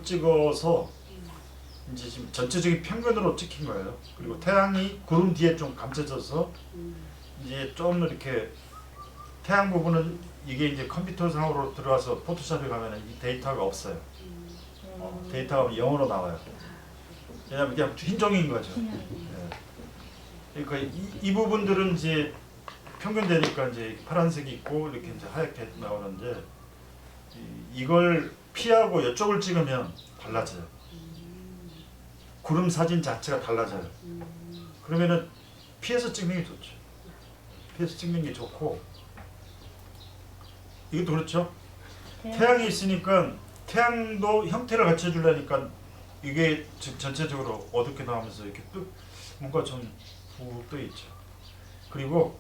찍어서 이제 지금 전체적인 평균으로 찍힌 거예요. 그리고 태양이 구름 뒤에 좀 감춰져서 이제 좀 이렇게 태양 부분은 이게 이제 컴퓨터상으로 들어가서 포토샵에 가면은 이 데이터가 없어요. 데이터가 영어로 나와요. 왜냐면 그냥 흰 종이인 거죠. 예. 그러니까 이 부분들은 이제 평균 되니까 이제 파란색이 있고 이렇게 이제 하얗게 나오는데 이걸 피하고 이쪽을 찍으면 달라져요. 구름 사진 자체가 달라져요. 그러면은 피해서 찍는 게 좋죠. 피해서 찍는 게 좋고 이것도 그렇죠. 태양이 있으니까 태양도 형태를 갖춰주려니까 이게 지금 전체적으로 어둡게 나오면서 이렇게 뚝 뭔가 좀 푹 떠 있죠. 그리고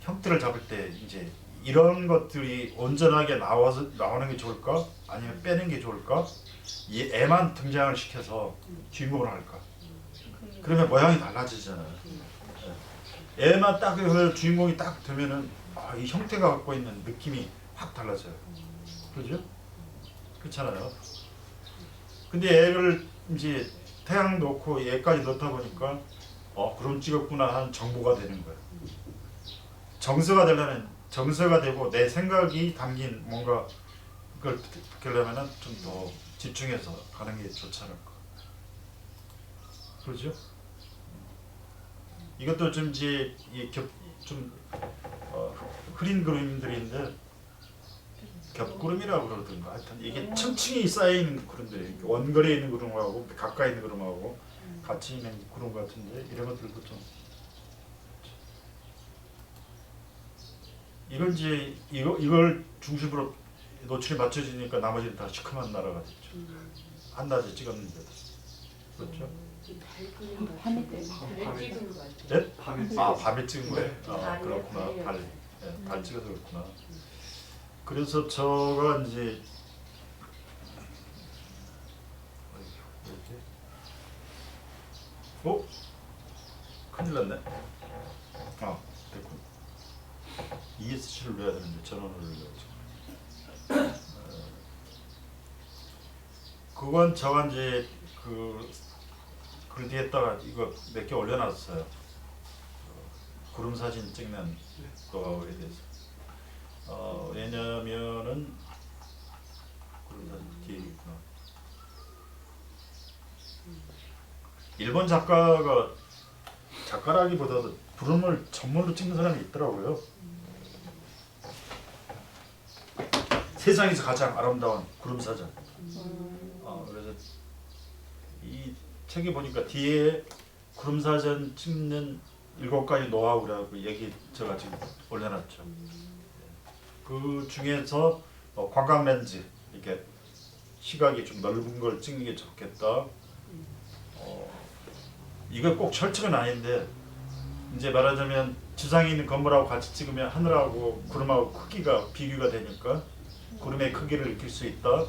형태를 잡을 때 이제 이런 것들이 온전하게 나오는 게 좋을까? 아니면 빼는 게 좋을까? 이 애만 등장을 시켜서 주인공을 할까? 그러면 모양이 달라지잖아요. 애만 딱 해서 주인공이 딱 되면은 이 형태가 갖고 있는 느낌이 확 달라져요. 그렇죠? 그렇잖아요. 근데 애를 이제 태양 놓고 얘까지 넣다 보니까 그럼 찍었구나 하는 정보가 되는 거예요. 정서가 되려면 정서가 되고 내 생각이 담긴 뭔가 그걸 듣려면은 좀 더 집중해서 가는 게 좋지 않을까. 그렇죠? 이것도 좀 이제 좀 흐린 그림들인데 겹구름이라고 그러던가 하여튼 이게 층층이 쌓여있는 구름들이 원거리에 있는 구름하고 가까이 있는 구름하고 같이 있는 구름 같은데 이런 것들도 좀 이걸 이제 이걸 중심으로 노출이 맞춰지니까 나머지는 다 시커먼 나라가 됐죠. 한낮에 찍었는데 그렇죠? 밤에 찍은 거 같아요. 네? 밤에 찍은 거예요? 그렇구나. 달 찍어서 그렇구나. 그래서 저가 이제 큰일 났네. 됐군. ESC를 넣어야 되는데 전원을 넣어야지. 그건 저가 이제 글 뒤에다가 이거 몇 개 올려놨어요. 구름 사진 찍는 거에 대해서. 왜냐면은 구름 사진 뒤에 있구나. 일본 작가라기보다도 구름을 전문으로 찍는 사람이 있더라고요. 세상에서 가장 아름다운 구름 사진. 그래서 이 책에 보니까 뒤에 구름 사진 찍는 7가지 노하우라고 제가 지금 올려놨죠. 그 중에서 광각 렌즈 이렇게 시각이 좀 넓은 걸 찍는 게 좋겠다. 이거 꼭 철칙은 아닌데 이제 말하자면 지상에 있는 건물하고 같이 찍으면 하늘하고 구름하고 크기가 비교가 되니까 구름의 크기를 느낄 수 있다.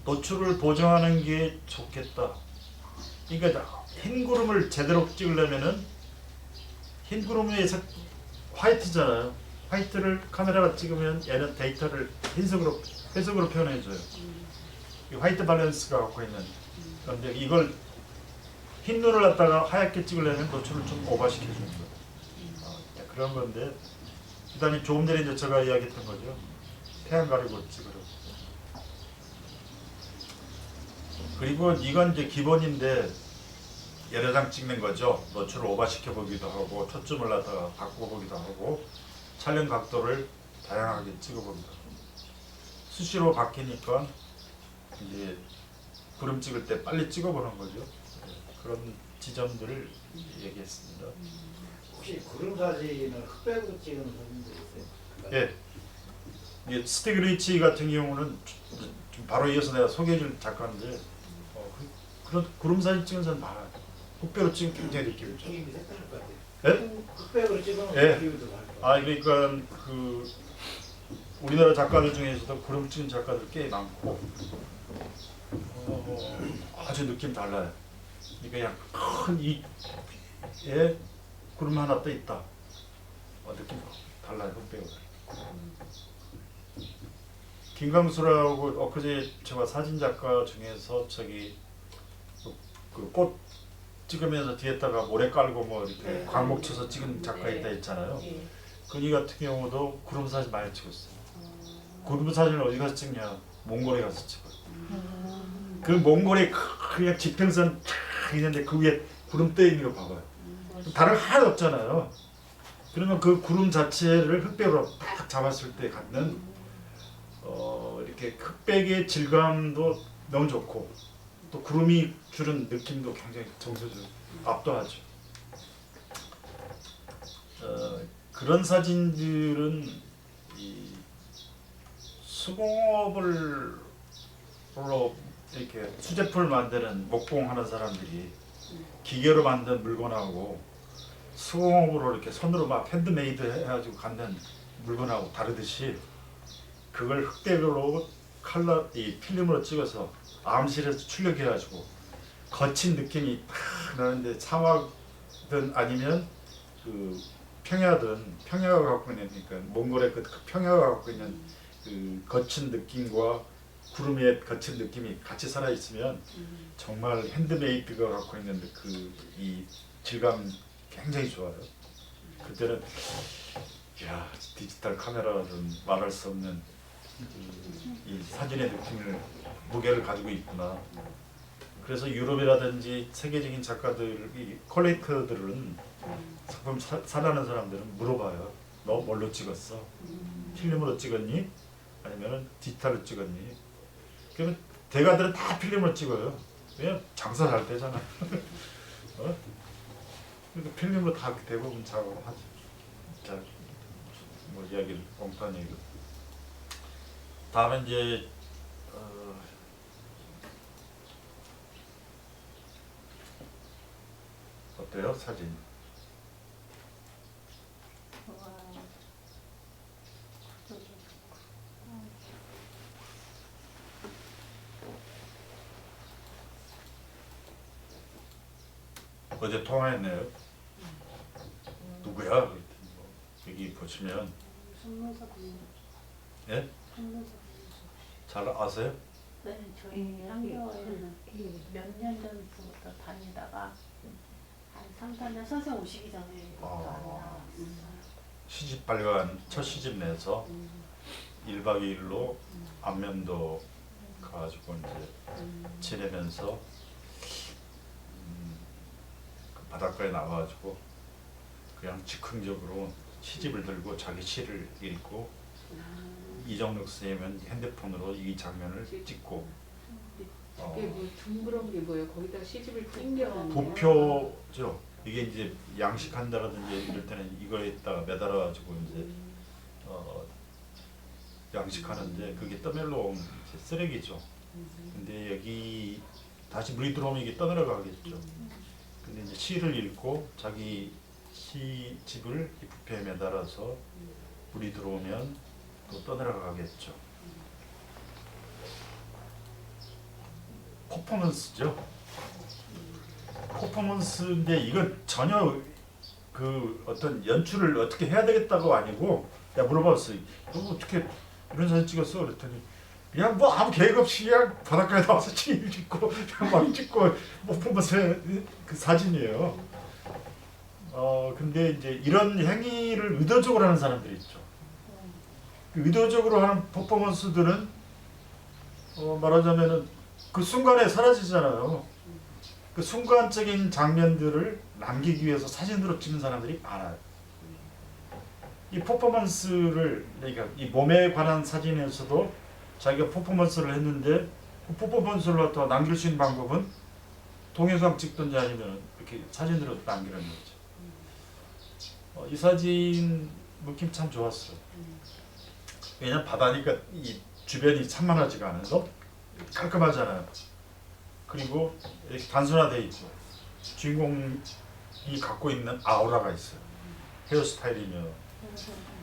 노출을 보정하는 게 좋겠다. 그러니까 흰 구름을 제대로 찍으려면은 흰 구름에서 화이트잖아요. 화이트를 카메라가 찍으면 얘는 데이터를 회색으로 표현해줘요. 이 화이트 밸런스가 갖고 있는. 그런데 이걸 흰 눈을 갖다가 하얗게 찍으려면 노출을 좀 오버시켜주는 거예요. 그런 건데 그다음에 조금 전에 이제 제가 이야기했던 거죠. 태양 가리고 찍으라고. 그리고 이건 이제 기본인데 여러 장 찍는 거죠. 노출을 오버시켜 보기도 하고 초점을 갖다가 바꿔 보기도 하고 촬영 각도를 다양하게 찍어 보기도 하고 수시로 바뀌니까 이제 구름 찍을 때 빨리 찍어 보는 거죠. 그런 지점들을 얘기했습니다. 혹시 구름 사진을 흑백으로 찍는 사진도 있어요? 예. 이게 스티글리치 같은 경우는 좀 바로 이어서 내가 소개해줄 작가인데 그런 구름 사진 찍은 사람 많아요. 흑백으로 찍으면 굉장히 느낌이 좋죠. 느낌이 색다를 것 같아요. 예? 흑백으로 찍으면 예. 느낌이 더 다를 것 같아요. 그러니까 우리나라 작가들 중에서도 구름 찍은 작가들 꽤 많고 아주 느낌 달라요. 그러니까 그냥 큰 이에 구름 하나 떠 있다. 느낌 달라요. 흑백으로. 김강수라고 엊그제 제가 사진 작가 중에서 저기 그 꽃 찍으면서 뒤에다가 모래 깔고 뭐 이렇게 네. 광목 쳐서 찍은 작가 네. 있다 했잖아요. 예. 그니 같은 경우도 구름 사진 많이 찍었어요. 구름 사진을 어디 가서 찍냐? 몽골에 가서 찍어요. 그 몽골에 그냥 지평선 탁 있는데 그 위에 구름 떠 있는 거 봐봐요. 다른 거 하나도 없잖아요. 그러면 그 구름 자체를 흑백으로 딱 잡았을 때 갖는 이렇게 흑백의 질감도 너무 좋고 또 구름이 주는 느낌도 굉장히 정서적 압도하죠. 그런 사진들은 이 수공업으로 이렇게 수제품을 만드는 목공하는 사람들이 기계로 만든 물건하고 수공업으로 이렇게 손으로 막 핸드메이드 해가지고 갖는 물건하고 다르듯이 그걸 흑백으로 컬러 이 필름으로 찍어서 암실에서 출력해가지고 거친 느낌이 탁 나는데 사막든 아니면 그 평야가 갖고 있는 그러니까 몽골의 그 평야가 갖고 있는 그 거친 느낌과 구름의 거친 느낌이 같이 살아 있으면 정말 핸드메이드가 갖고 있는 그 이 질감 굉장히 좋아요. 그때는 야 디지털 카메라는 말할 수 없는 이 사진의 느낌을 무게를 가지고 있구나. 그래서 유럽이라든지 세계적인 작가들이 컬렉터들은 작품 사라는 사람들은 물어봐요. 너 뭘로 찍었어? 필름으로 찍었니? 아니면 디지털로 찍었니? 그러면 대가들은 다 필름으로 찍어요. 왜냐면 장사 잘 되잖아. 그러니까 필름으로 다 대부분 작업하지. 자, 뭐 이야기를 엉뚱한 얘기를. 다음에 이제 어때요 사진? 어제 통화했네요. 누구야? 그랬더니 뭐 여기 보시면 예? 잘 아세요? 네, 저희 한겨울에는 몇 년 전부터 다니다가 한 3, 4년 선생 오시기 전에부터 안 나왔어요. 시집 발간 첫 시집 내서 1박 2일로 안면도 가가지고 이제 지내면서 그 바닷가에 나와가지고 그냥 즉흥적으로 시집을 들고 자기 시를 읽고 이정록 선생님은 핸드폰으로 이 장면을 찍고 이게 뭐 둥그런 게 뭐예요? 거기다가 시집을 땡겨놨네요. 도표죠. 이게 이제 양식한다라든지 이럴 때는 이거에다가 매달아가지고 이제 양식하는데 그게 떠밀러 온 이제 쓰레기죠. 근데 여기 다시 물이 들어오면 이게 떠내려가겠죠. 근데 이제 시를 읽고 자기 시집을 이 부패에 매달아서 물이 들어오면 또 떠내려가겠죠. 퍼포먼스죠. 퍼포먼스인데 이건 전혀 그 어떤 연출을 어떻게 해야 되겠다고 아니고 내가 물어봤어요. 너 어떻게 이런 사진 찍었어? 그랬더니 그냥 뭐 아무 계획 없이 그냥 바닷가에 나와서 찍고 그냥 막 찍고 퍼포먼스 그 사진이에요. 근데 이제 이런 행위를 의도적으로 하는 사람들이 있죠. 의도적으로 하는 퍼포먼스들은 말하자면은 그 순간에 사라지잖아요. 그 순간적인 장면들을 남기기 위해서 사진으로 찍는 사람들이 많아요. 이 퍼포먼스를 그러니까 이 몸에 관한 사진에서도 자기가 퍼포먼스를 했는데 그 퍼포먼스를 갖다 남길 수 있는 방법은 동영상 찍든지 아니면 이렇게 사진으로 남기는 거죠. 이 사진 느낌 참 좋았어요. 왜냐면 바다니까 이 주변이 산만하지가 않아요. 너무 깔끔하잖아요. 그리고 이렇게 단순화되어 있죠. 주인공이 갖고 있는 아우라가 있어요. 헤어스타일이며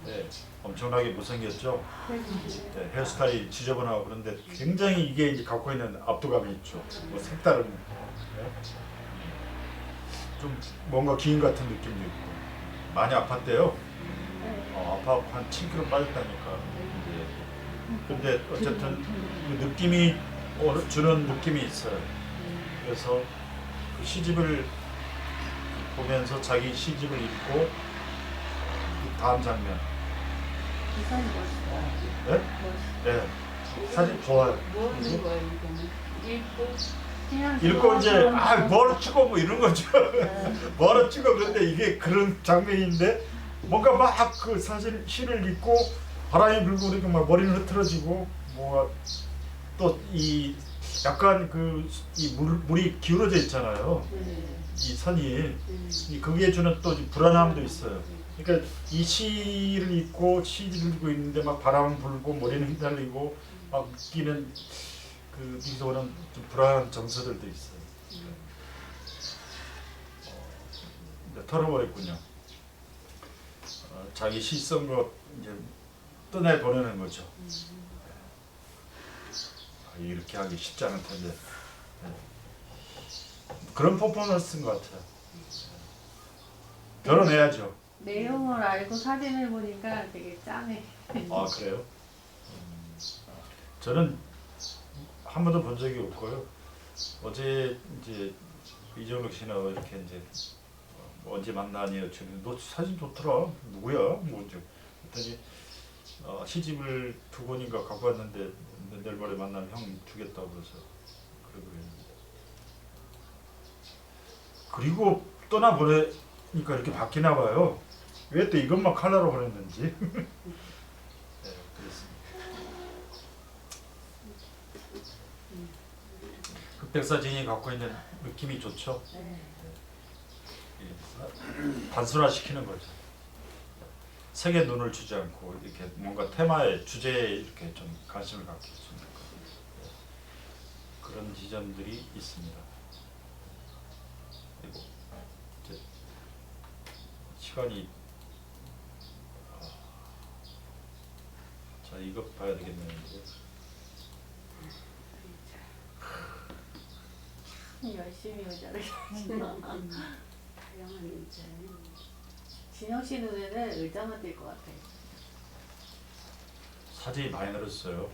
네, 엄청나게 못생겼죠. 네, 헤어스타일이 지저분하고 그런데 굉장히 이게 이제 갖고 있는 압도감이 있죠. 뭐 색다른 네? 좀 뭔가 기인 같은 느낌도 있고 많이 아팠대요. 아파갖고 한 7kg 빠졌다니까. 이제 근데 어쨌든 그 느낌이 주는 느낌이 있어요. 그래서 그 시집을 보면서 자기 시집을 읽고 그 다음 장면. 이선 멋있다. 네? 멋있다. 네. 사진 좋아요. 뭐 하는 거야 이거는? 읽고 그냥 읽고 이제 좋아서 뭐로 찍어 뭐 이런 거죠. 네. 뭐로 찍어 그런데 이게 그런 장면인데 뭔가 막 그 사실 시를 읽고 바람이 불고 그러니까 막 머리는 흐트러지고 뭐 또 이 약간 그 이 물이 기울어져 있잖아요. 네. 이 선이 그게 주는 또 불안함도 있어요. 그러니까 이 시를 읽고 시를 읽고 있는데 막 바람 불고 머리는 휘날리고 막 느끼는 그 여기서 오는 좀 불안한 정서들도 있어요. 이제 털어버렸군요. 자기 시 쓴 거 이제 떠내 보내는 거죠. 이렇게 하기 쉽지 않을 텐데 그런 퍼포먼스인 것 같아요. 결혼해야죠. 내용을 알고 사진을 보니까 되게 짠해. 아 그래요? 저는 한 번도 본 적이 없고요. 어제 이제 이정록 씨나 이렇게 이제 언제 만나니 지금 너 사진 좋더라. 누구야? 뭐 이제 그랬더니 시집을 2권인가 갖고 왔는데 내일 모레 만나면 형 주겠다고 그래서 그러고 있는데 그리고 떠나 보내니까 이렇게 바뀌나 봐요. 왜 또 이것만 컬러로 보냈는지. 네, 그렇습니다. 흑백사진이 갖고 있는 느낌이 좋죠. 예, 단순화시키는 거죠. 색에 눈을 주지 않고 이렇게 뭔가 테마에 주제에 이렇게 좀 관심을 갖게 해주는 그런 지점들이 있습니다. 그리고 이제 시간이 자 이거 봐야 되겠네요. 열심히 의자를 다양한 의자. 진영 씨 눈에는 의자만 될 것 같아. 사진이 많이 늘었어요.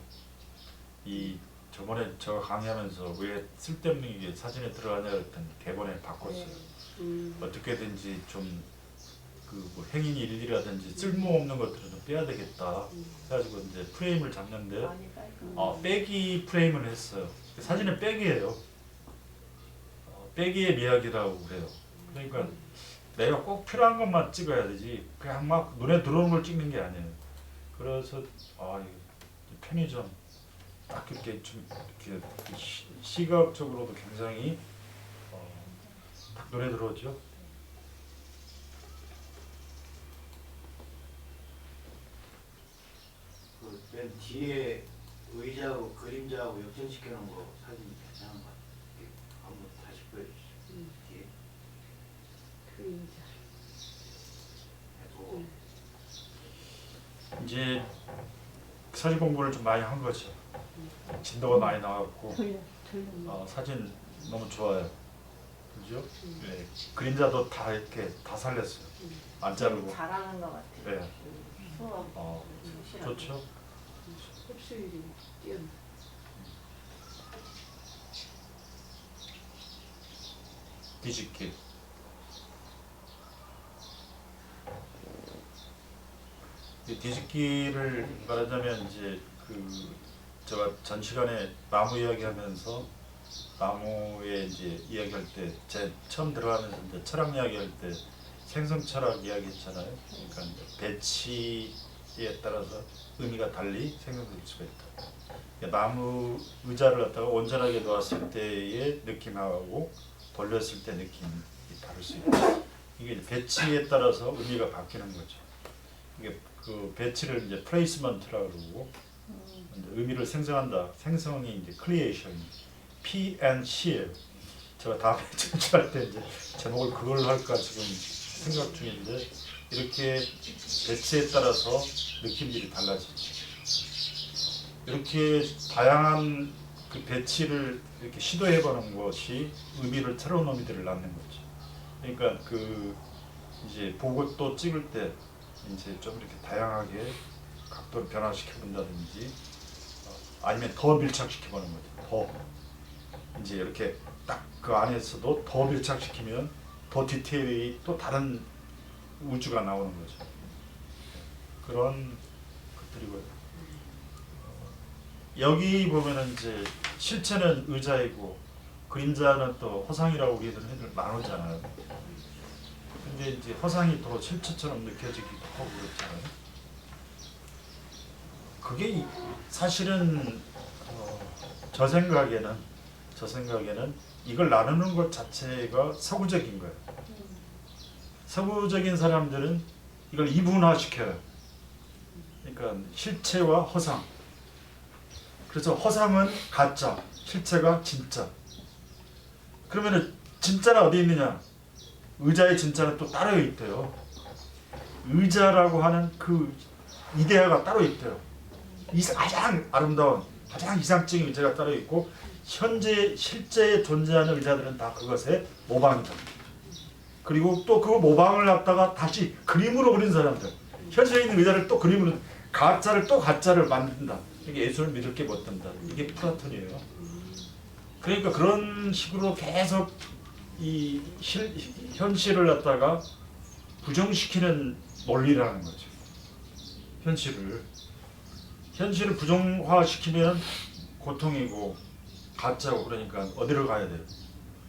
이 저번에 제가 강의하면서 왜 쓸데없는 게 사진에 들어가냐 그랬더니 대본에 바꿨어요. 어떻게든지 좀 그 뭐 행인 일이라든지 쓸모없는 것들을 좀 빼야 되겠다. 그래가지고 이제 프레임을 잡는데 많이 깔끔. 빼기 프레임을 했어요. 사진은 빼기예요. 빼기의 미학이라고 그래요. 그러니까 내가 꼭 필요한 것만 찍어야 되지 그냥 막 눈에 들어오는 걸 찍는 게 아니에요. 그래서 편의점 딱 이렇게 좀 이렇게 시각적으로도 굉장히 딱 눈에 들어오죠. 그 맨 뒤에 의자하고 그림자하고 역전시켜 놓은 거 사진 괜찮은 것 같아요. 이렇게 한번 다시 보여주시죠. 뒤에 그림자. 해도 이제 사진 공부를 좀 많이 한 거죠. 진도가 많이 나왔고 사진 너무 좋아요. 그죠? 네. 그림자도 다 이렇게 다 살렸어요. 안 자르고. 잘하는 것 같아. 네. 수업 좋죠. 좋죠. 흡수율이 뛰어나. 뒤집기. 이 뒤집기를 말하자면 이제 제가 전 시간에 나무 이야기하면서 나무에 이제 이야기할 때 제 처음 들어가면서 이제 철학 이야기할 때 생성 철학 이야기했잖아요. 그러니까 이제 배치에 따라서 의미가 달리 생성될 수가 있다. 그러니까 나무 의자를 갖다가 온전하게 놓았을 때의 느낌하고 돌렸을 때 느낌이 다를 수 있다. 이게 이제 배치에 따라서 의미가 바뀌는 거죠. 이게 그 배치를 이제 플레이스먼트라고 그러고 이제 의미를 생성한다. 생성이 이제 크리에이션, P&C예요. 제가 다음에 전주할 때 이제 제목을 그걸로 할까 지금 생각 중인데 이렇게 배치에 따라서 느낌들이 달라지죠. 이렇게 다양한 그 배치를 이렇게 시도해보는 것이 새로운 의미들을 낳는 거죠. 그러니까 이제 보고 또 찍을 때 이제 좀 이렇게 다양하게 각도를 변화시켜 본다든지 아니면 더 밀착시켜보는 거죠. 더 이제 이렇게 딱 그 안에서도 더 밀착시키면 더 디테일이 또 다른 우주가 나오는 거죠. 그런 것들이고요. 여기 보면은 이제 실체는 의자이고 그림자는 또 허상이라고 우리들 나누잖아요. 근데 이제 허상이 더 실체처럼 느껴지기도 하고 그렇잖아요. 그게 사실은 저 생각에는 이걸 나누는 것 자체가 서구적인 거예요. 서구적인 사람들은 이걸 이분화시켜요. 그러니까 실체와 허상. 그래서 허상은 가짜, 실체가 진짜. 그러면은 진짜는 어디 있느냐? 의자의 진짜는 또 따로 있대요. 의자라고 하는 그 이데아가 따로 있대요. 가장 아름다운, 가장 이상적인 의자가 따로 있고 현재 실제에 존재하는 의자들은 다 그것의 모방이다. 그리고 또 그 모방을 갖다가 다시 그림으로 그린 사람들, 현실에 있는 의자를 또 그림으로 가짜를 만든다. 이게 예술을 믿을 게 못된다. 이게 플라톤이에요. 그러니까 그런 식으로 계속 이 현실을 갖다가 부정시키는 논리라는 거죠. 현실을 부정화시키면 고통이고 가짜고 그러니까 어디로 가야 돼요?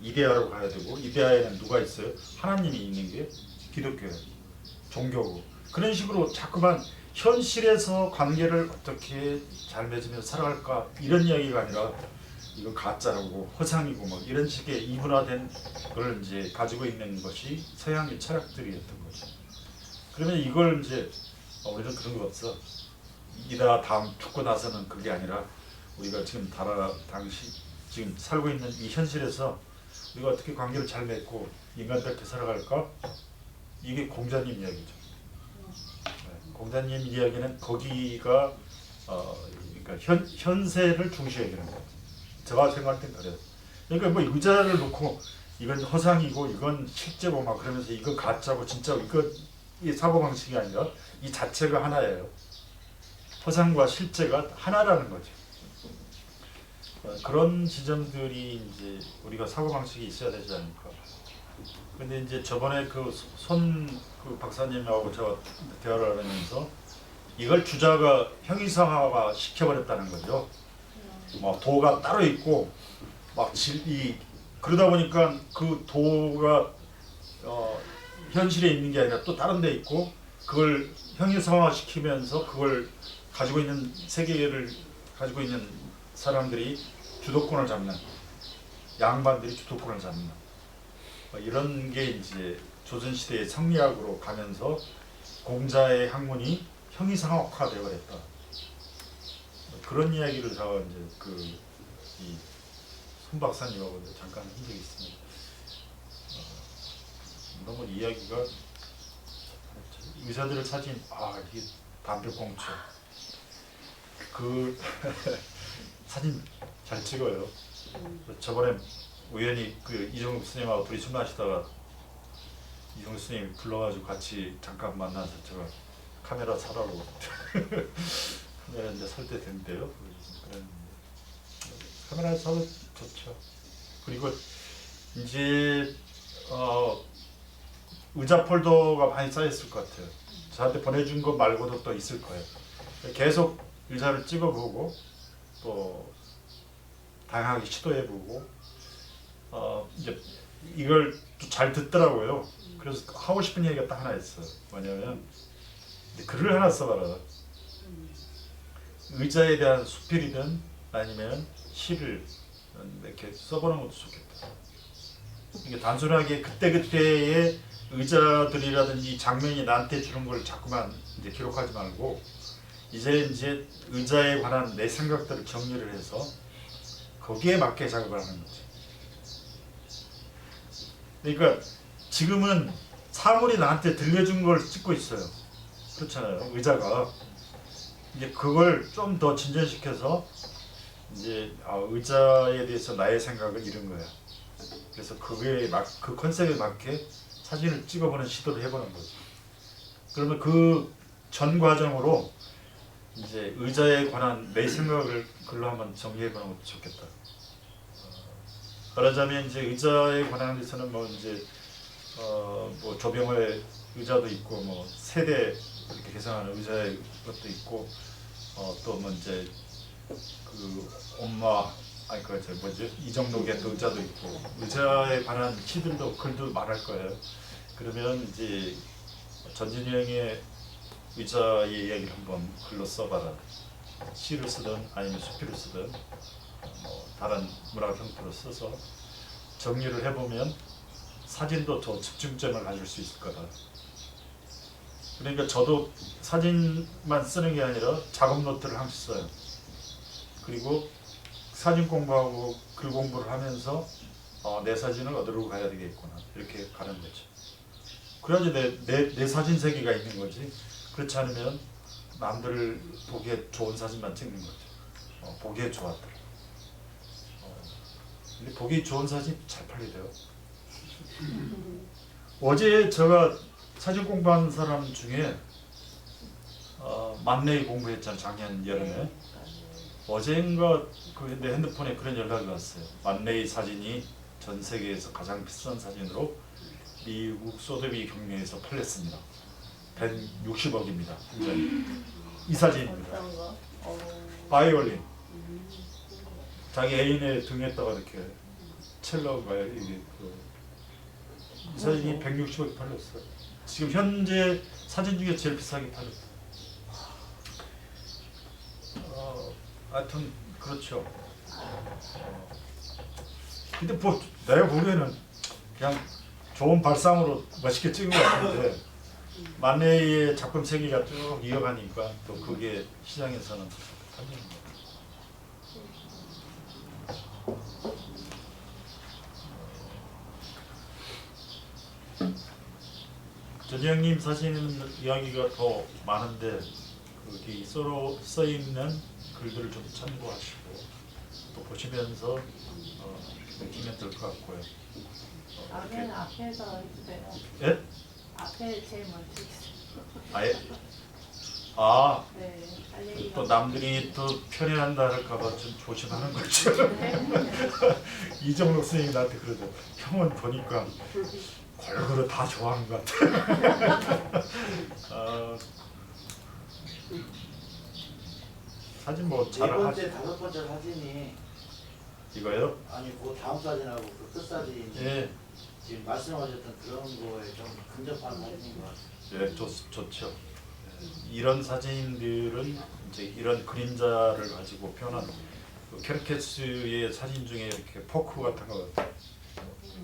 이데아로 가야 되고 이데아에는 누가 있어요? 하나님이 있는 게 기독교예요. 종교고. 그런 식으로 자꾸만 현실에서 관계를 어떻게 잘 맺으면서 살아갈까 이런 이야기가 아니라 이거 가짜라고 허상이고 뭐 이런 식의 이분화된 걸 이제 가지고 있는 것이 서양의 철학들이었던 거죠. 그러면 이걸 이제 우리는 그런 거 없어. 이다 다음 죽고 나서는 그게 아니라 우리가 지금 지금 살고 있는 이 현실에서 우리가 어떻게 관계를 잘 맺고 인간답게 살아갈까? 이게 공자님 이야기죠. 공자님 이야기는 거기가 그러니까 현세를 중시해야 되는 거예요. 제가 생각할 땐 그래요. 그러니까 뭐 의자를 놓고 이건 허상이고 이건 실제고 막 그러면서 이건 가짜고 진짜고 이 사고방식이 아니라 이 자체가 하나예요. 허상과 실제가 하나라는 거죠. 그런 지점들이 이제 우리가 사고방식이 있어야 되지 않을까. 근데 이제 저번에 그 박사님하고 제가 대화를 하면서 이걸 주자가 형이상화가 시켜버렸다는 거죠. 뭐 도가 따로 있고 막 그러다 보니까 그 도가 현실에 있는 게 아니라 또 다른 데 있고 그걸 형이상화 시키면서 그걸 가지고 있는 세계를 가지고 있는 사람들이 주도권을 잡는 양반들이 주도권을 잡는 이런 게 이제 조선시대의 성리학으로 가면서 공자의 학문이 형이상학화 되어버렸다. 그런 이야기를 제가 이제 이 손 박사님하고 잠깐 한 적이 있습니다. 너무 이야기가 의사들을 사진 이게 담배꽁초 그 사진 잘 찍어요. 저번에 우연히 그 이종국 스님하고 둘이 술 마시다가 이종국 스님 불러가지고 같이 잠깐 만나서 제가 카메라 사라고 카메라 이제 살 때 된대요. 카메라 사도 좋죠. 그리고 이제 의자 폴더가 많이 쌓였을 것 같아요. 저한테 보내준 거 말고도 또 있을 거예요. 계속 의자를 찍어보고 또 다양하게 시도해보고 이제 이걸 잘 듣더라고요. 그래서 하고 싶은 얘기가 딱 하나 있어요. 뭐냐면 글을 하나 써봐라. 의자에 대한 수필이든 아니면 시를 이렇게 써보는 것도 좋겠다. 이게 단순하게 그때그때의 의자들이라든지 장면이 나한테 주는 걸 자꾸만 이제 기록하지 말고 이제 의자에 관한 내 생각들을 정리를 해서 거기에 맞게 작업을 하는 거지. 그러니까 지금은 사물이 나한테 들려준 걸 찍고 있어요. 그렇잖아요. 의자가. 이제 그걸 좀 더 진전시켜서 이제 의자에 대해서 나의 생각을 이룬 거야. 그래서 그 컨셉에 맞게 사진을 찍어보는 시도를 해보는 거죠. 그러면 그 전 과정으로 이제 의자에 관한 내 생각을 글로 한번 정리해보는 것도 좋겠다. 말하자면 이제 의자에 관한 데서는 뭐 이제 뭐 조병호의 의자도 있고 뭐 세대 이렇게 개성하는 의자의 것도 있고 또 뭐 이제 그 엄마 아니 그 저 뭐지 이정록의 또 의자도 있고 의자에 관한 시들도 글도 말할 거예요. 그러면 이제 전진영의 의자의 이야기를 한번 글로 써봐라. 시를 쓰든 아니면 수필을 쓰든 뭐 다른 문학 형태로 써서 정리를 해보면 사진도 더 집중점을 가질 수 있을 거다. 그러니까 저도 사진만 쓰는 게 아니라 작업 노트를 항상 써요. 그리고 사진 공부하고 글 공부를 하면서 내 사진을 어디로 가야 되겠구나 이렇게 가는 거죠. 그래야지 내 사진 세계가 있는 거지. 그렇지 않으면 남들 보기에 좋은 사진만 찍는 거죠. 보기에 좋았더라. 근데 보기 좋은 사진 잘 팔리대요. 어제 제가 사진 공부하는 사람 중에 만레이 공부했잖아 작년 여름에. 어제인가 내 핸드폰에 그런 연락이 왔어요. 만레이 사진이 전 세계에서 가장 비싼 사진으로 미국 소theby 경매에서 팔렸습니다. 160억입니다. 이 사진입니다. 어떤 거? 바이올린. 자기 애인의 등에다가 이렇게 첼로가 이게 이 사진이 160억이 팔렸어요. 지금 현재 사진 중에 제일 비싸게 팔렸어요. 하여튼 그렇죠. 근데 뭐 내가 보기에는 그냥 좋은 발상으로 멋있게 찍은 것 같은데 만레이의 작품 세계가 쭉 이어가니까 또 그게 시장에서는 팔리는 거예요. 전영님 사진 이야기가 더 많은데 거기 써 있는 글들을 좀 참고하시고 또 보시면서 느끼면 될 것 같고요. 앞에는 앞에서 해주세요. 예? 앞에 제일 먼저 해주세요. 아예? 아, 네, 빨리 또 남들이 또 편애한다 할까봐 좀 조심하는 거죠. 이정록 선생님이 나한테 그러죠. 형은 보니까 골고루 다 좋아하는 것 같아. 사진 뭐 네 잘 번째, 다섯 번째 사진이 이거요? 아니 그 다음 사진하고 그 끝 사진이 예, 지금 말씀하셨던 그런 거에 좀 근접한 사진인 것 같아요. 예, 좋죠. 예, 이런 사진들은 이제 이런 그림자를 가지고 표현한 그 케르케스의 사진 중에 이렇게 포크 같은 거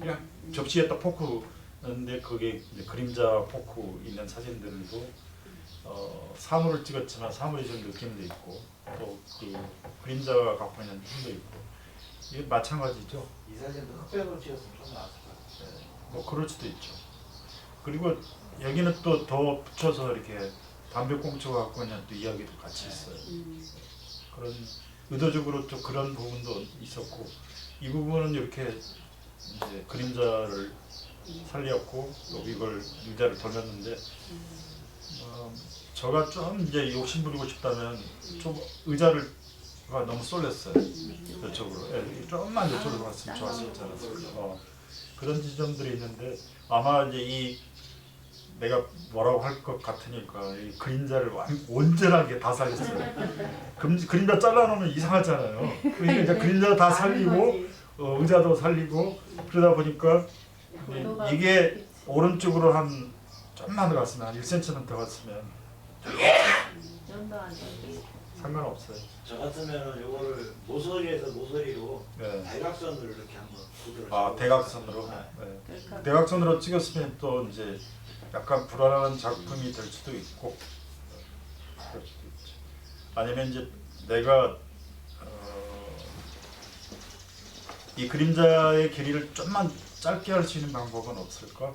그냥 접시에다 포크인데 그게 이제 그림자 포크 있는 사진들도 사물을 찍었지만 사물이 좀 느낌도 있고 또 그 그림자가 갖고 있는 힘도 있고 이게 마찬가지죠. 이 사진도 흑백으로 찍었으면 좀 나았을 것 같아요. 뭐 그럴 수도 있죠. 그리고 여기는 또 더 붙여서 이렇게 담배꽁초가 갖고 있는 또 이야기도 같이 있어요. 그런 의도적으로 또 그런 부분도 있었고 이 부분은 이렇게 이제 그림자를 살렸고 또 이걸 의자를 돌렸는데 저가 좀 이제 욕심 부리고 싶다면 좀 의자를 너무 쏠렸어요. 이쪽으로. 예, 좀만 이쪽으로 갔으면 좋았었지 않았을까. 그런 지점들이 있는데 아마 이제 이 내가 뭐라고 할 것 같으니까 이 그림자를 온전하게 다 살렸어요. 그림자 잘라놓으면 이상하잖아요. 그러니까 이제 그림자 다 살리고 의자도 살리고 그러다 보니까 이게 오른쪽으로 한 좀만 더 갔으면 한 1cm만 더 갔으면 좀더 안전히. 상관없어요. 저 같으면은 요거를 모서리에서 모서리로 네. 대각선으로 이렇게 한번 구도를 아 잡고. 대각선으로. 네. 네. 그러니까 대각선으로 찍었으면 또 이제 약간 불안한 작품이 될 수도 있고 그럴 수도 있죠. 아니면 이제 내가 이 그림자의 길이를 좀만 짧게 할 수 있는 방법은 없을까?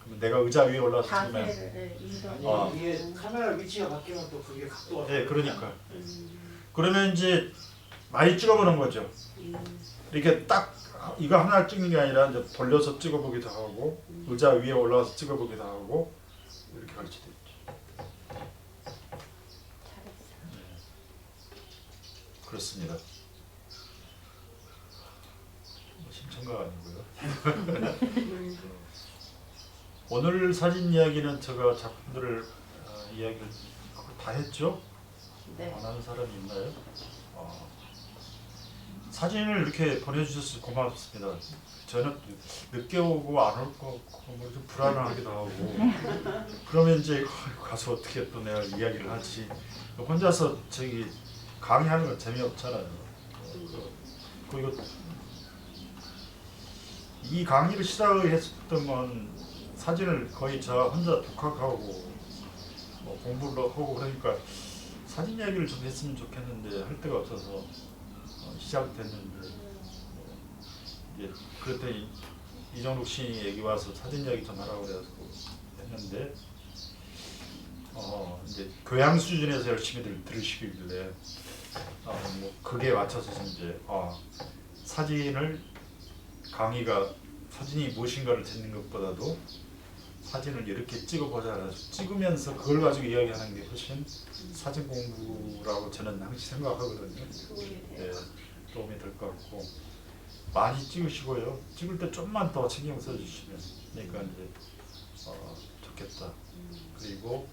그러면 내가 의자 위에 올라서 찍으면 자세를 인도. 아니 이게 카메라 위치가 바뀌면 또 그게 각도가 예, 그러니까 그러면 이제 많이 찍어보는 거죠. 이렇게 딱 이거 하나 찍는 게 아니라 이제 돌려서 찍어보기도 하고 의자 위에 올라와서 찍어보기도 하고 이렇게 할 수도 있죠. 그렇습니다. 심청가가 아니고요. 오늘 사진 이야기는 제가 작품들을 이야기를 다 했죠? 네. 안 하는 사람이 있나요? 사진을 이렇게 보내주셔서 고맙습니다. 저는 늦게 오고 안 올 거 같고 좀 불안하기도 하고 그러면 이제 가서 어떻게 또 내가 이야기를 하지. 혼자서 저기 강의하는 건 재미없잖아요. 그리고 이 강의를 시작했던 건 사진을 거의 저 혼자 독학하고 공부를 하고 그러니까 사진 이야기를 좀 했으면 좋겠는데 할 데가 없어서 시작됐는데 이제 그랬더니 이정록 시인이 얘기 와서 사진 이야기 좀 하라고 그래서 했는데 이제 교양 수준에서 열심히 들으시길래 뭐 그게 맞춰서 이제 사진을 강의가 사진이 무엇인가를 듣는 것보다도 사진을 이렇게 찍어보자 찍으면서 그걸 가지고 이야기하는 게 훨씬 사진 공부라고 저는 항상 생각하거든요. 네, 도움이 될 것 같고 많이 찍으시고요. 찍을 때 좀만 더 신경 써주시면 그러니까 이제 좋겠다. 그리고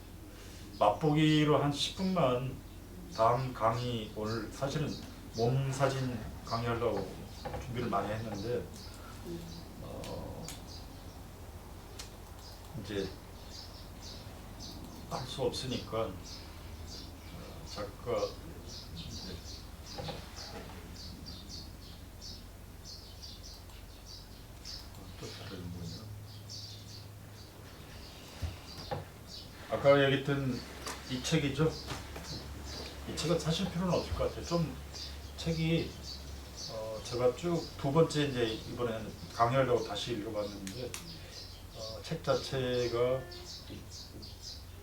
맛보기로 한 10분만 다음 강의 오늘 사실은 몸 사진 강의하려고 준비를 많이 했는데 이제 할 수 없으니까 작가 이제 또 다른 뭐냐 아까 얘기했던 이 책이죠. 이 책은 사실 필요는 없을 것 같아요. 좀 책이 제가 쭉 두 번째 이제 이번에는 강의하려고 다시 읽어봤는데 책 자체가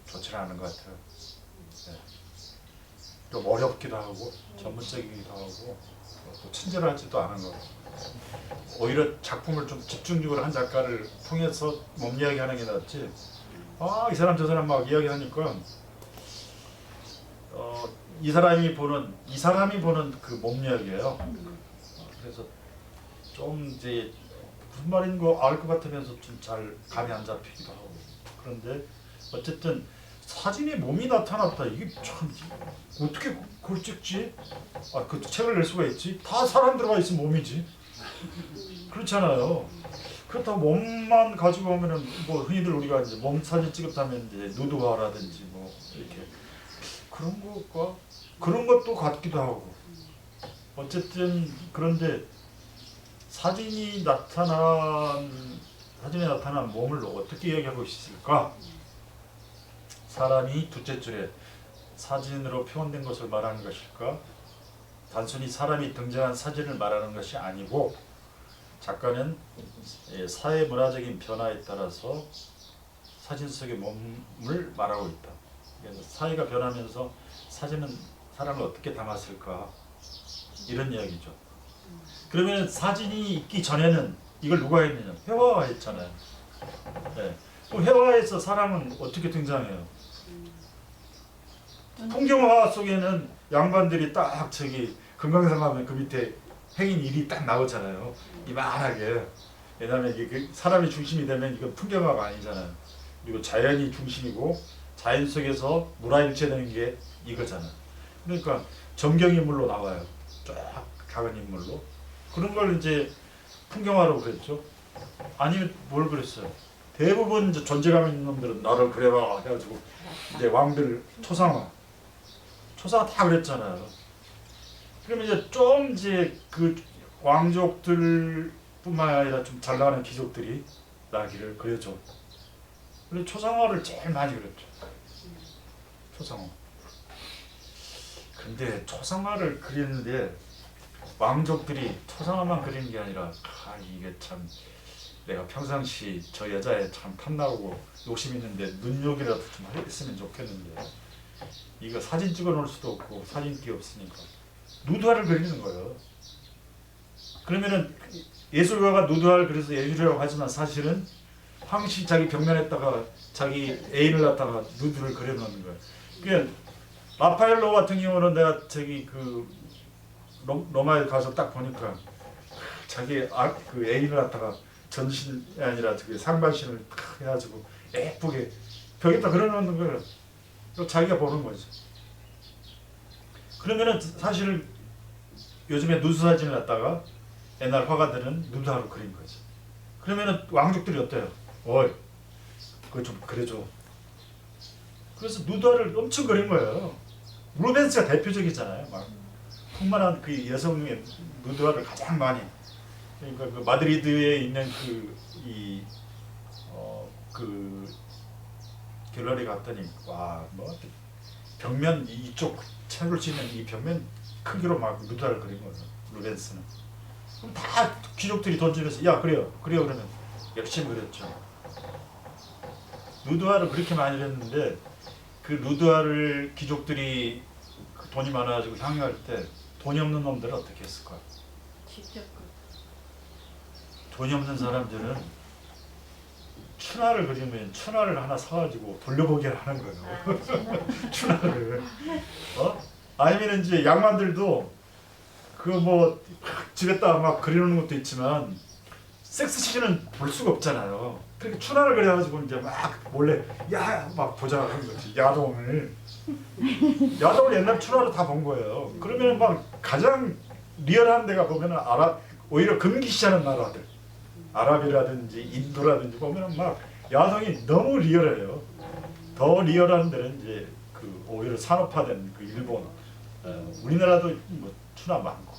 좋지는 않은 것 같아요. 네. 좀 어렵기도 하고 전문적이기도 하고 또 친절하지도 않은 것 같아요. 오히려 작품을 좀 집중적으로 한 작가를 통해서 몸 이야기하는 게 낫지. 이 사람 저 사람 막 이야기하니까 이 사람이 보는 그 몸 이야기예요. 그래서 좀 이제 무슨 말인 거 알 것 같으면서 좀 잘 감이 안 잡히기도 하고 그런데 어쨌든 사진에 몸이 나타났다 이게 참 어떻게 그걸 찍지? 그 책을 낼 수가 있지? 다 사람 들어가 있으면 몸이지. 그렇잖아요. 그렇다고 몸만 가지고 오면은 뭐 흔히들 우리가 이제 몸 사진 찍었다면 이제 누드화라든지 뭐 이렇게 그런 것도 같기도 하고 어쨌든 그런데 사진에 나타난 몸을 어떻게 이야기하고 있을까? 사람이 둘째 줄에 사진으로 표현된 것을 말하는 것일까? 단순히 사람이 등장한 사진을 말하는 것이 아니고 작가는 사회 문화적인 변화에 따라서 사진 속의 몸을 말하고 있다. 그래서 사회가 변하면서 사진은 사람을 어떻게 담았을까? 이런 이야기죠. 그러면 사진이 있기 전에는 이걸 누가 했느냐? 회화가 했잖아요. 네. 그럼 회화에서 사람은 어떻게 등장해요? 풍경화 속에는 양반들이 딱 저기 금강산 가면 그 밑에 행인 일이 딱 나오잖아요. 이만하게. 왜냐하면 이게 사람이 중심이 되면 이건 풍경화가 아니잖아요. 그리고 자연이 중심이고 자연 속에서 물화일체되는 게 이거잖아요. 그러니까 정경인물로 나와요. 쫙 작은 인물로. 그런 걸 이제 풍경화라고 그랬죠. 아니면 뭘 그랬어요? 대부분 이제 존재감 있는 놈들은 나를 그려봐 해가지고 이제 왕들 초상화 다 그랬잖아요. 그러면 이제 좀 이제 그 왕족들뿐만 아니라 좀 잘 나가는 귀족들이 나기를 그려줘. 그래서 초상화를 제일 많이 그렸죠. 초상화. 근데 초상화를 그리는데 왕족들이 초상화만 그리는 게 아니라 이게 참 내가 평상시 저 여자애 참 탐나고 욕심 있는데 눈욕이라도 좀 했으면 좋겠는데 이거 사진 찍어 놓을 수도 없고 사진기 없으니까 누드화를 그리는 거예요. 그러면은 예술가가 누드화를 그려서 예술이라고 하지만 사실은 항시 자기 벽면에다가 자기 애인을 갖다가 누드를 그려놓는 거예요. 그러니까 라파엘로 같은 경우는 내가 저기 그 로마에 가서 딱 보니까 자기 그 애인을 갖다가 전신이 아니라 그 상반신을 탁 해가지고 예쁘게 벽에다 그려놓는 거예요. 그리고 자기가 보는 거죠. 그러면은 사실 요즘에 누드 사진을 갖다가 옛날 화가들은 누드화로 그린 거죠. 그러면은 왕족들이 어때요? 어이, 그거 좀 그려줘. 그래서 누드화를 엄청 그린 거예요. 루벤스가 대표적이잖아요. 막 풍만한 그 여성의 누드화를 가장 많이. 그러니까 그 마드리드에 있는 그 갤러리 갔더니 와 뭐 벽면 이쪽 책을 치는 이 벽면 크기로 막 누드화를 그린 거예요. 루벤스는. 그럼 다 귀족들이 돈 주면서 야 그래요 그러면 열심히 그렸죠. 누드화를 그렇게 많이 그렸는데 그 누드화를 귀족들이 돈이 많아가지고 향유할 때 돈이 없는 놈들은 어떻게 했을까? 직접 돈이 없는 사람들은 춘화를 그리면 춘화를 하나 사가지고 돌려보기를 하는 거예요. 춘화를. 아니면 이제 양반들도 그 뭐 집에다 막 그리는 것도 있지만 섹스씬은 볼 수가 없잖아요. 그렇게 춘화를 그려가지고 이제 막 몰래 야 막 보자 하는 거지. 야동을 옛날 춘화로 다 본 거예요. 그러면 막 가장 리얼한 데가 보면은 오히려 금기시하는 나라들, 아랍이라든지 인도라든지 보면은 막 야성이 너무 리얼해요. 더 리얼한 데는 이제 그 오히려 산업화된 그 일본, 우리나라도 뭐 춘화 많고.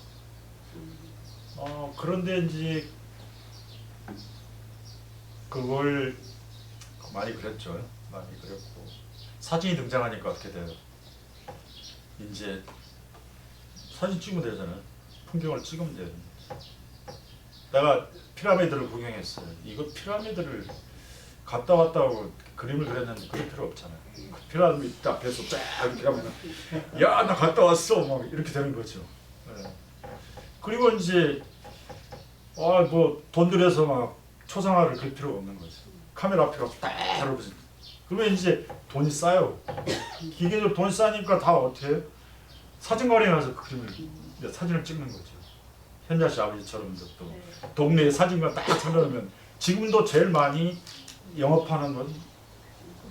그런데 이제 그걸 많이 그렸죠. 많이 그렸고 사진이 등장하니까 어떻게 돼요? 이제 사진 찍으면 되잖아요. 풍경을 찍으면 돼요. 내가 피라미드를 구경했어요. 이거 피라미드를 갔다 왔다 하고 그림을 그렸는데 그럴 필요 없잖아요. 피라미드 앞에서 쫙 이렇게 하면 야 나 갔다 왔어 막 이렇게 되는 거죠. 네. 그리고 이제 뭐 돈 들여서 막 초상화를 그릴 필요가 없는 거죠. 카메라 앞에 가서 딱 하러보지. 그러면 이제 돈이 싸요. 기계적으로 돈이 싸니까 다 어떻게 해요? 사진관에 가서 사진을 찍는 거죠. 현자 씨 아버지처럼 또 네. 동네에 사진관 딱 찾아놓으면 지금도 제일 많이 영업하는 건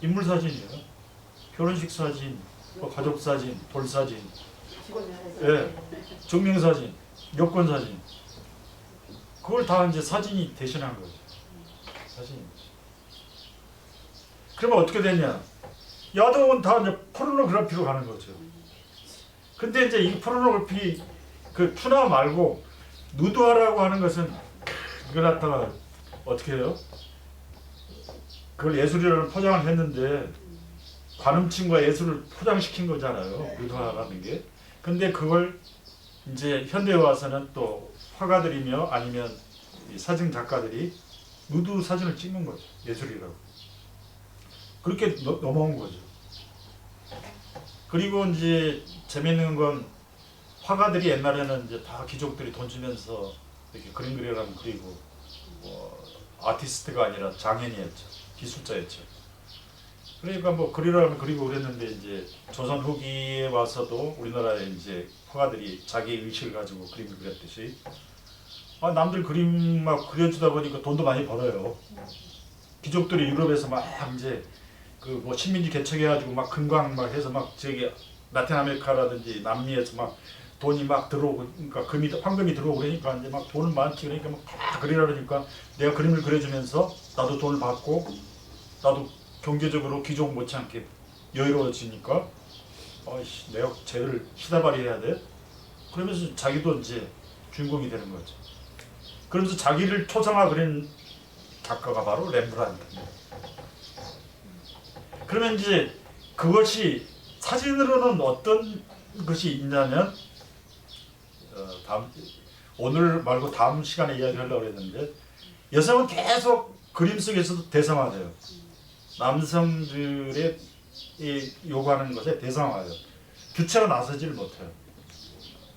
인물 사진이에요. 결혼식 사진, 뭐 가족 사진, 돌 사진, 예, 증명 사진, 여권 사진. 그걸 다 이제 사진이 대신한 거죠. 사진이. 그러면 어떻게 되냐? 야동은 다 이제 포르노그래피로 가는 거죠. 근데 이제 이 포르노그래피 그 춘화 말고 누드화라고 하는 것은 이걸 갖다가 어떻게 해요? 그걸 예술이라는 포장을 했는데 관음침과 예술을 포장시킨 거잖아요. 누드화라는 게. 근데 그걸 이제 현대에 와서는 또 화가들이며 아니면 이 사진 작가들이 누드 사진을 찍는 거죠. 예술이라고. 그렇게 넘어온 거죠. 그리고 이제 재밌는 건 화가들이 옛날에는 이제 다 귀족들이 돈 주면서 이렇게 그림 그리라면 그리고 아티스트가 아니라 장인이었죠. 기술자였죠. 그러니까 뭐 그리라면 그리고 그랬는데 이제 조선 후기에 와서도 우리나라에 이제 화가들이 자기 의식을 가지고 그림을 그렸듯이 남들 그림 막 그려주다 보니까 돈도 많이 벌어요. 귀족들이 유럽에서 막 이제 그 뭐 식민지 개척해가지고 막 금광 막 해서 막 저기 라틴 아메리카라든지 남미에서 막 돈이 막 들어오고 그러니까 황금이 들어오고 그러니까 이제 막 돈은 많지 그러니까 막 다 그리라 그러니까 내가 그림을 그려주면서 나도 돈을 받고 나도 경제적으로 귀족 못지않게 여유로워지니까 내가 쟤를 시다발이 해야 돼. 그러면서 자기도 이제 주인공이 되는 거죠. 그러면서 자기를 초상화 그린 작가가 바로 렘브란트입니다. 그러면 이제 그것이 사진으로는 어떤 것이 있냐면 오늘 말고 다음 시간에 이야기하려고 했는데 여성은 계속 그림 속에서도 대상화돼요. 남성들의 요구하는 것에 대상화돼요. 주체로 나서지를 못해요.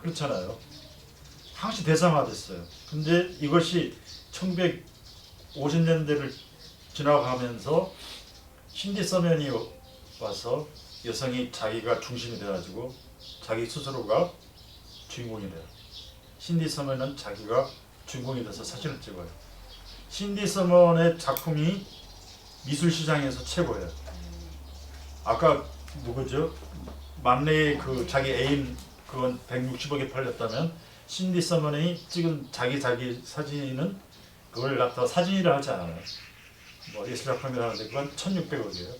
그렇잖아요. 항시 대상화됐어요. 근데 이것이 1950년대를 지나가면서 신디 서면이 와서 여성이 자기가 중심이 돼가지고 자기 스스로가 주인공이 돼요. 신디 서먼은 자기가 주인공이 돼서 사진을 찍어요. 신디 서먼의 작품이 미술 시장에서 최고예요. 아까 누구죠? 만레의 그 자기 애인 그건 160억에 팔렸다면 신디 서먼이 찍은 자기 사진은 그걸 갖다 사진이라 하지 않아요. 뭐 예술 작품이라 하는데 그건 1,600억이에요.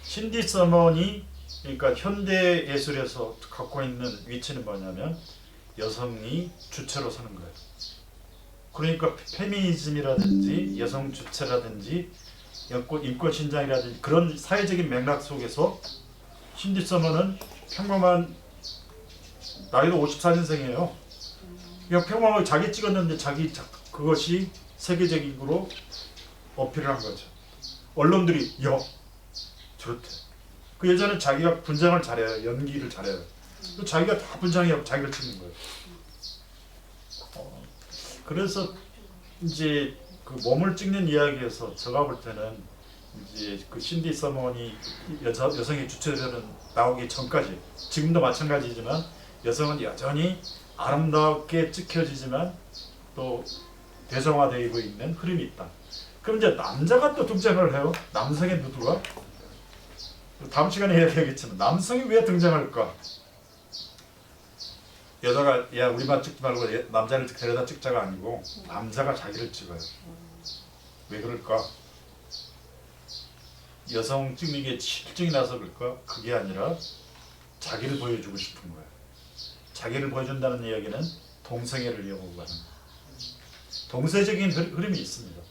신디 서먼이 그러니까 현대 예술에서 갖고 있는 위치는 뭐냐면 여성이 주체로 서는 거예요. 그러니까 페미니즘이라든지 여성 주체라든지 인권 신장이라든지 그런 사회적인 맥락 속에서 신디 서먼은 평범한 나이도 54년생이에요. 평범하게 자기 찍었는데 그것이 세계적으로 어필을 한 거죠. 언론들이 저렇대. 그 여자는 자기가 분장을 잘해요. 연기를 잘해요. 자기가 다 분장해서 자기를 찍는 거예요. 그래서 이제 그 몸을 찍는 이야기에서 제가 볼 때는 이제 그 신디 서먼이 여성의 주체들은 나오기 전까지 지금도 마찬가지지만 여성은 여전히 아름답게 찍혀지지만 또 대성화되고 있는 흐름이 있다. 그럼 이제 남자가 또 등장을 해요. 남성의 누드가 다음 시간에 이야기하겠지만 남성이 왜 등장할까? 여자가 야 우리만 찍지 말고 남자를 데려다 찍자가 아니고 남자가 자기를 찍어요. 왜 그럴까? 여성 찍는 게 실증이 나서 그럴까? 그게 아니라 자기를 보여주고 싶은 거예요. 자기를 보여준다는 이야기는 동성애를 이용하고 하는 동서적인 흐름이 있습니다.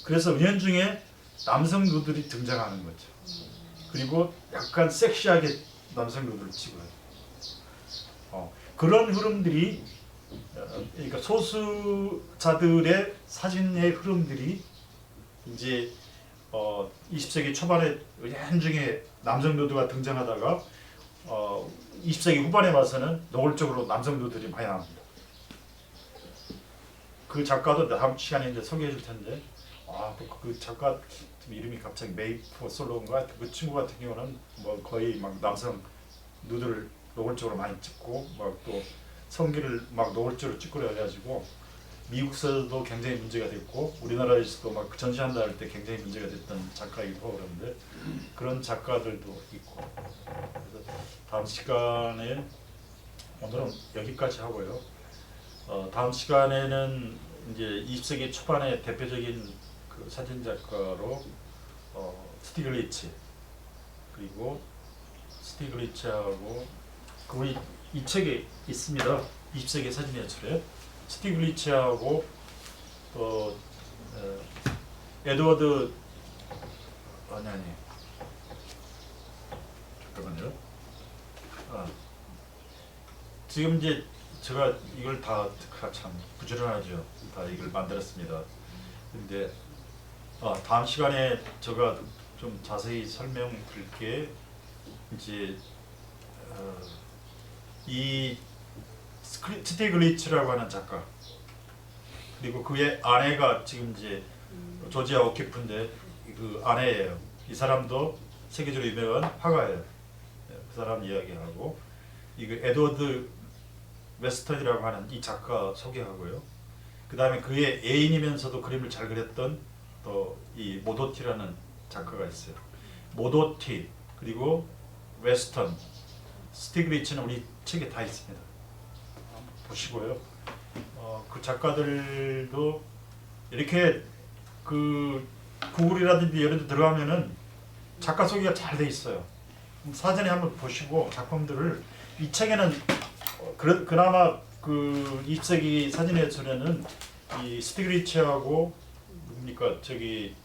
그래서 은연중에 남성 누들이 등장하는 거죠. 그리고 약간 섹시하게 남성 누들을 찍어요. 그런 흐름들이 그러니까 소수자들의 사진의 흐름들이 이제 20세기 초반에 은연중에 남성 누드가 등장하다가 20세기 후반에 와서는 노골적으로 남성 누드들이 많이 나옵니다. 그 작가도 다음 시간에 이제 소개해 줄 텐데 그 작가 이름이 갑자기 메이프 솔로인가 그 친구 같은 경우는 뭐 거의 막 남성 누드를 노골적으로 많이 찍고 막 또 성기를 막 노골적으로 찍고 그래가지고 미국에서도 굉장히 문제가 됐고 우리나라에서도 막 전시한다 할 때 굉장히 문제가 됐던 작가이기도 하고 그런데 그런 작가들도 있고 그래서 다음 시간에 오늘은 여기까지 하고요. 다음 시간에는 이제 20세기 초반의 대표적인 그 사진 작가로 스티글리츠 그리고 스티글리츠하고 거의 이 책에 있습니다. 20세기 사진 예술에 스티글리츠하고 또 에드워드 아니 잠깐만요. 지금 이제 제가 이걸 다 참 부지런하죠. 다 이걸 만들었습니다. 근데 다음 시간에 제가 좀 자세히 설명드릴게 이제 이 스티글리츠라고 하는 작가 그리고 그의 아내가 지금 이제 조지아 오키프인데 그 아내예요. 이 사람도 세계적으로 유명한 화가예요. 그 사람 이야기하고 이거 에드워드 웨스턴이라고 하는 이 작가 소개하고요. 그 다음에 그의 애인이면서도 그림을 잘 그렸던 또 이 모도티라는 작가가 있어요. 모도티 그리고 웨스턴, 스티글리츠는 우리 책에 다 있습니다. 보시고요. 그 작가들도 이렇게 그 구글이라든지 이런 데 들어가면은 작가 소개가 잘 돼 있어요. 사전에 한번 보시고 작품들을 이 책에는 그나마 그 20세기 사진예술에는 이 스티글리츠하고 뭡니까 저기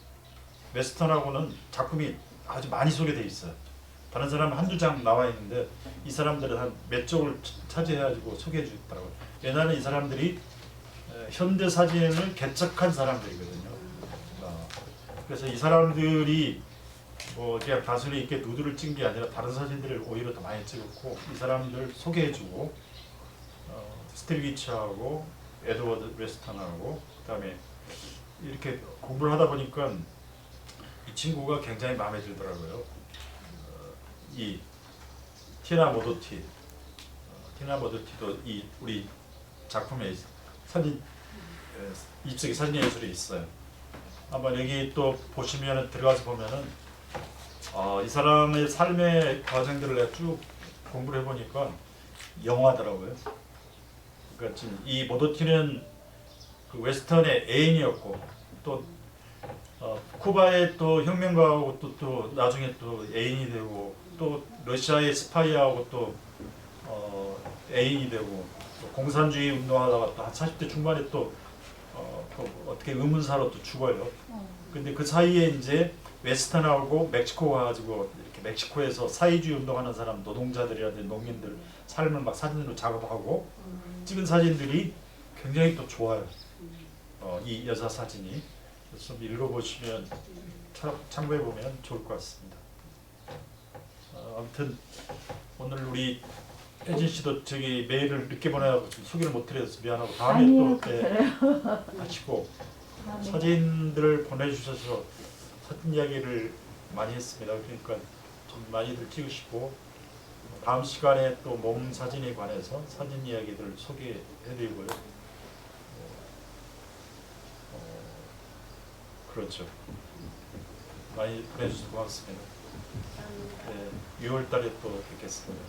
웨스턴하고는 작품이 아주 많이 소개돼 있어요. 다른 사람은 한두 장 나와 있는데 이 사람들은 한 몇 쪽을 차지해가지고 소개해 주더라고요. 왜냐하면 이 사람들이 현대 사진을 개척한 사람들이거든요. 그래서 이 사람들이 뭐 그냥 단순히 이렇게 누드를 찍은 게 아니라 다른 사진들을 오히려 더 많이 찍었고 이 사람들 소개해주고 스티글리츠하고 에드워드 웨스턴하고 그다음에 이렇게 공부를 하다 보니까 이 친구가 굉장히 마음에 들더라고요. 이 티나 모도티 페냐 모더티도 이 우리 작품에 사진 입속에 사진 예술이 있어요. 한번 여기 또 보시면 들어가서 보면은 이 사람의 삶의 과정들을 내가 쭉 공부를 해보니까 영화더라고요. 그러니까 지금 이 모도티는 그 웨스턴의 애인이었고 또 쿠바의 또 혁명가하고 또 나중에 또 애인이 되고 또 러시아의 스파이하고 또 애인이 되고 또 공산주의 운동하다가 또 한 40대 중반에 또 어떻게 의문사로 또 죽어요. 근데 그 사이에 이제 웨스턴하고 멕시코 가지고 이렇게 멕시코에서 사회주의 운동하는 사람 노동자들이라든지 농민들 삶을 막 사진으로 작업하고 찍은 사진들이 굉장히 또 좋아요. 이 여자 사진이 그래서 좀 읽어보시면 참고해 보면 좋을 것 같습니다. 아무튼 오늘 우리 혜진 씨도 저기 메일을 늦게 보내고 소개를 못 드려서 미안하고 다음에 아니에요, 또 하시고 사진들을 보내주셔서 사진 이야기를 많이 했습니다. 그러니까 좀 많이들 찍으시고 다음 시간에 또 몸 사진에 관해서 사진 이야기들을 소개해드리고요. 그렇죠. 많이 보내주셔서 고맙습니다. 네, 6월 달에 또 뵙겠습니다.